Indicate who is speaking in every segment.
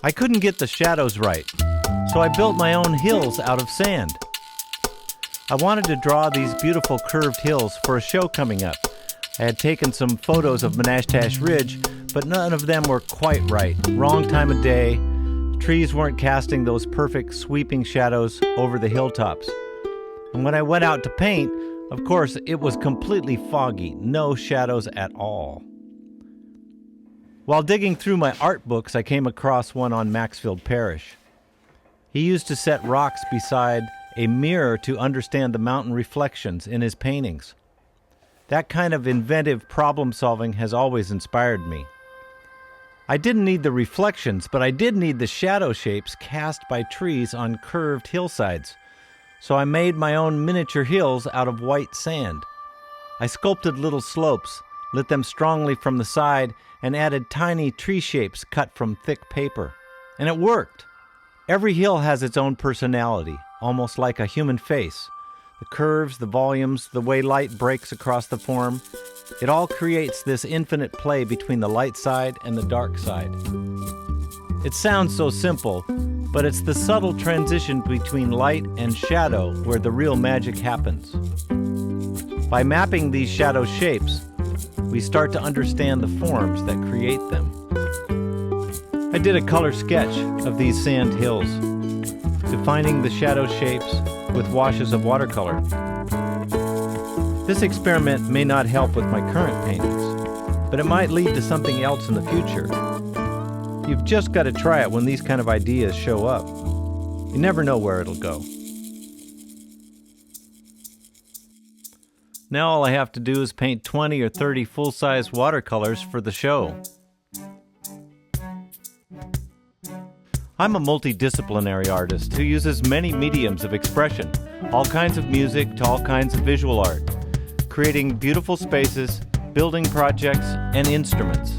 Speaker 1: I couldn't get the shadows right, so I built my own hills out of sand. I wanted to draw these beautiful curved hills for a show coming up. I had taken some photos of Menashtash Ridge, but none of them were quite right. Wrong time of day. Trees weren't casting those perfect sweeping shadows over the hilltops. And when I went out to paint, of course, it was completely foggy, no shadows at all. While digging through my art books, I came across one on Maxfield Parrish. He used to set rocks beside a mirror to understand the mountain reflections in his paintings. That kind of inventive problem solving has always inspired me. I didn't need the reflections, but I did need the shadow shapes cast by trees on curved hillsides. So I made my own miniature hills out of white sand. I sculpted little slopes, lit them strongly from the side, and added tiny tree shapes cut from thick paper. And it worked. Every hill has its own personality, almost like a human face. The curves, the volumes, the way light breaks across the form, it all creates this infinite play between the light side and the dark side. It sounds so simple, but it's the subtle transition between light and shadow where the real magic happens. By mapping these shadow shapes, we start to understand the forms that create them. I did a color sketch of these sand hills, defining the shadow shapes with washes of watercolor. This experiment may not help with my current paintings, but it might lead to something else in the future. You've just got to try it when these kind of ideas show up. You never know where it'll go. Now all I have to do is paint 20 or 30 full-size watercolors for the show. I'm a multidisciplinary artist who uses many mediums of expression, all kinds of music to all kinds of visual art, creating beautiful spaces, building projects, and instruments.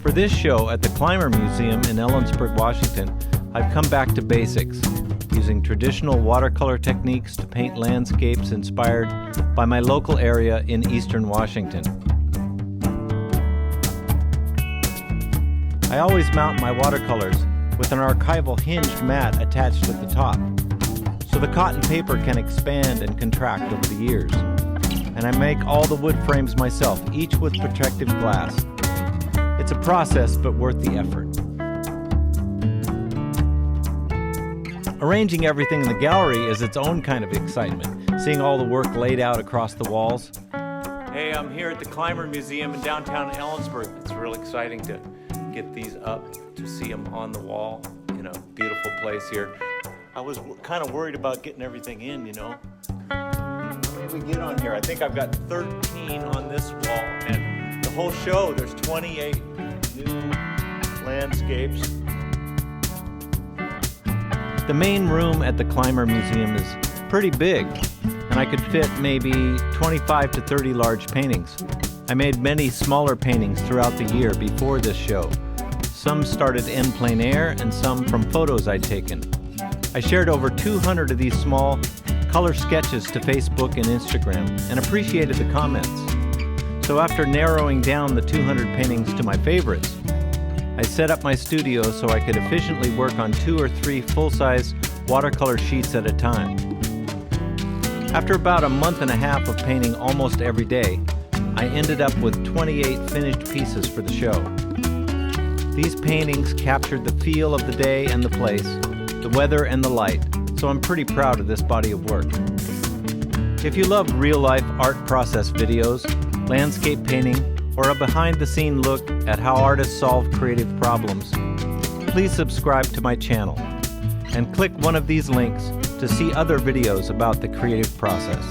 Speaker 1: For this show at the Clymer Museum in Ellensburg, Washington, I've come back to basics, using traditional watercolor techniques to paint landscapes inspired by my local area in eastern Washington. I always mount my watercolors with an archival hinged mat attached at the top, so the cotton paper can expand and contract over the years. And I make all the wood frames myself, each with protective glass. It's a process, but worth the effort. Arranging everything in the gallery is its own kind of excitement, seeing all the work laid out across the walls. Hey, I'm here at the Clymer Museum in downtown Ellensburg. It's real exciting to get these up, to see them on the wall. You know, beautiful place here. I was kind of worried about getting everything in, you know. What did we get on here? I think I've got 13 on this wall, and the whole show, there's 28 new landscapes. The main room at the Clymer Museum is pretty big, and I could fit maybe 25 to 30 large paintings. I made many smaller paintings throughout the year before this show. Some started en plein air and some from photos I'd taken. I shared over 200 of these small color sketches to Facebook and Instagram and appreciated the comments. So after narrowing down the 200 paintings to my favorites, I set up my studio so I could efficiently work on 2 or 3 full-size watercolor sheets at a time. After about a month and a half of painting almost every day, I ended up with 28 finished pieces for the show. These paintings captured the feel of the day and the place, the weather and the light, so I'm pretty proud of this body of work. If you love real-life art process videos, landscape painting, or a behind-the-scene look at how artists solve creative problems, please subscribe to my channel and click one of these links to see other videos about the creative process.